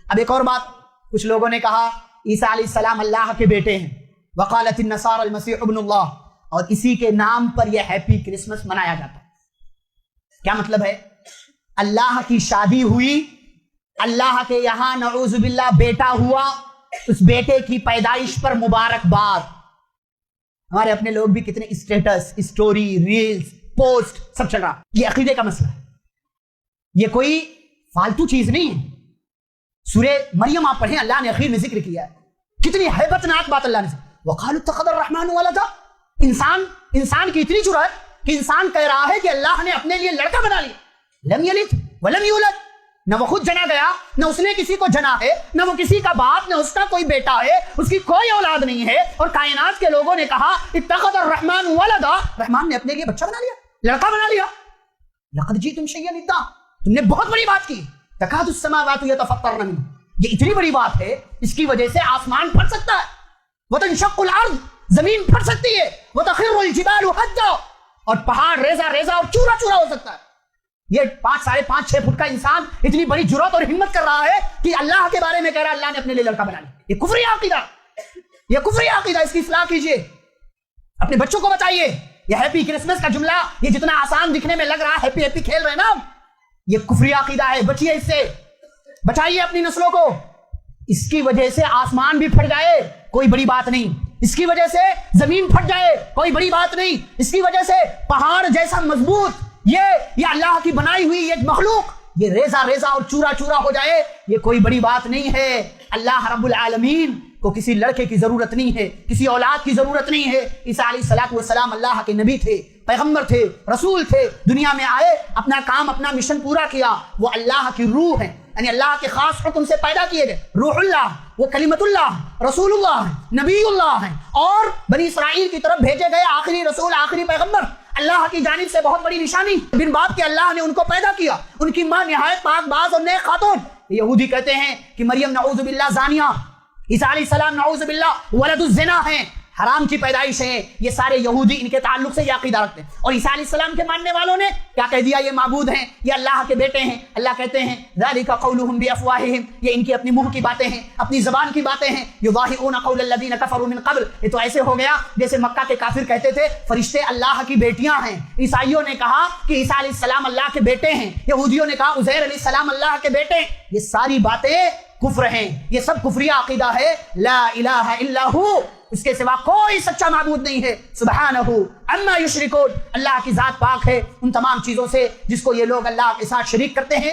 اب ایک اور بات، کچھ لوگوں نے کہا عیسیٰ علیہ السلام اللہ کے بیٹے ہیں، وقالت النصارى المسیح ابن اللہ، اور اسی کے نام پر یہ ہیپی کرسمس منایا جاتا ہے۔ کیا مطلب ہے؟ اللہ کی شادی ہوئی، اللہ کے یہاں نعوذ باللہ بیٹا ہوا، اس بیٹے کی پیدائش پر مبارکباد۔ ہمارے اپنے لوگ بھی کتنے اسٹیٹس، اسٹوری، ریلز، پوسٹ سب چل رہا۔ یہ عقیدے کا مسئلہ ہے، یہ کوئی فالتو چیز نہیں ہے۔ سورہ مریم آپ پڑھیں، اللہ نے اخیر میں ذکر کیا ہے، کتنی ہیبت ناک بات اللہ نے، وقالوا اتخذ الرحمن ولدا۔ انسان کی اتنی جرأت کہ انسان کہہ رہا ہے کہ اللہ نے اپنے لیے لڑکا بنا لیا، لم یلد ولم یولد، نہ وہ خود جنا گیا، نہ اس نے کسی کو جنا ہے، نہ وہ کسی کا باپ، نہ اس کا کوئی بیٹا ہے، اس کی کوئی اولاد نہیں ہے۔ اور کائنات کے لوگوں نے کہا اتخذ الرحمن ولدا، رحمان نے اپنے لیے بچہ بنا لیا، لڑکا بنا لیا۔ لقد جئتم شیئا ادا، تم نے بہت بڑی بات کی۔ تکاد السماوات یتفطرن منہ، یہ اتنی بڑی بات ہے، اس کی وجہ سے آسمان پھٹ سکتا ہے، وتنشق الارض، زمین پھٹ سکتی ہے، وتخر الجبال حدا، اور پہاڑ ریزہ ریزہ اور چورا چورا ہو سکتا ہے۔ یہ 5.5 6 فٹ کا انسان اتنی بڑی جرات اور ہمت کر رہا ہے کہ اللہ کے بارے میں کہہ رہا ہے اللہ نے اپنے لیے لڑکا بنا لیا۔ یہ کفری عقیدہ، یہ کفری عقیدہ، اس کی اصلاح کیجئے، اپنے بچوں کو بچائیے۔ یہ ہیپی کرسمس کا جملہ یہ جتنا آسان دکھنے میں لگ رہا ہے، ہیپی ہیپی کھیل رہے ہیں نا، یہ کفری عقیدہ ہے، بچیے اس سے، بچائیے اپنی نسلوں کو۔ اس کی وجہ سے آسمان بھی پھٹ جائے کوئی بڑی بات نہیں، اس کی وجہ سے زمین پھٹ جائے کوئی بڑی بات نہیں، اس کی وجہ سے پہاڑ جیسا مضبوط یہ اللہ کی بنائی ہوئی یہ مخلوق یہ ریزہ ریزہ اور چورا چورا ہو جائے، یہ کوئی بڑی بات نہیں ہے۔ اللہ رب العالمین کو کسی لڑکے کی ضرورت نہیں ہے، کسی اولاد کی ضرورت نہیں ہے۔ عیسیٰ علیہ السلام اللہ کے نبی تھے، پیغمبر تھے، رسول تھے، دنیا میں آئے، اپنا کام اپنا مشن پورا کیا، وہ اللہ کی روح ہے، یعنی اللہ کے خاص حکم سے پیدا کیے گئے، روح اللہ، وہ کلمت اللہ، رسول اللہ ہے، نبی اللہ ہے، اور بنی اسرائیل کی طرف بھیجے گئے آخری رسول، آخری پیغمبر، اللہ کی جانب سے بہت بڑی نشانی، بن باپ کے اللہ نے ان کو پیدا کیا، ان کی ماں نہایت پاک باز اور نیک خاتون۔ یہودی کہتے ہیں کہ مریم نعوذ باللہ زانیہ، عیسیٰ علیہ السلام نعوذ باللہ ولد الزنا ہیں، حرام کی پیدائش ہیں۔ یہ سارے یہودی ان کے تعلق سے یہ عقیدہ رکھتے ہیں، اور عیسیٰ علیہ السلام کے ماننے والوں نے کیا کہہ دیا؟ یہ معبود ہیں، یہ اللہ کے بیٹے ہیں۔ اللہ کہتے ہیں ذالک قولہم بافواہہم، یہ ان کی اپنی منہ کی باتیں ہیں، اپنی زبان کی باتیں ہیں، یضاہئون قول الذین کفروا من قبل، یہ تو ایسے ہو گیا جیسے مکہ کے کافر کہتے تھے فرشتے اللہ کی بیٹیاں ہیں۔ عیسائیوں نے کہا کہ عیسیٰ علیہ السلام اللہ کے بیٹے ہیں، یہودیوں نے کہا عزیر علیہ السلام اللہ کے بیٹے ہیں۔ یہ ساری باتیں کفر ہیں، یہ سب کفریہ عقیدہ ہے۔ لا الہ الا ہو، اس کے سوا کوئی سچا معبود نہیں ہے، سبحانہ عما یشرکون، اللہ کی ذات پاک ہے ان تمام چیزوں سے جس کو یہ لوگ اللہ کے ساتھ شریک کرتے ہیں۔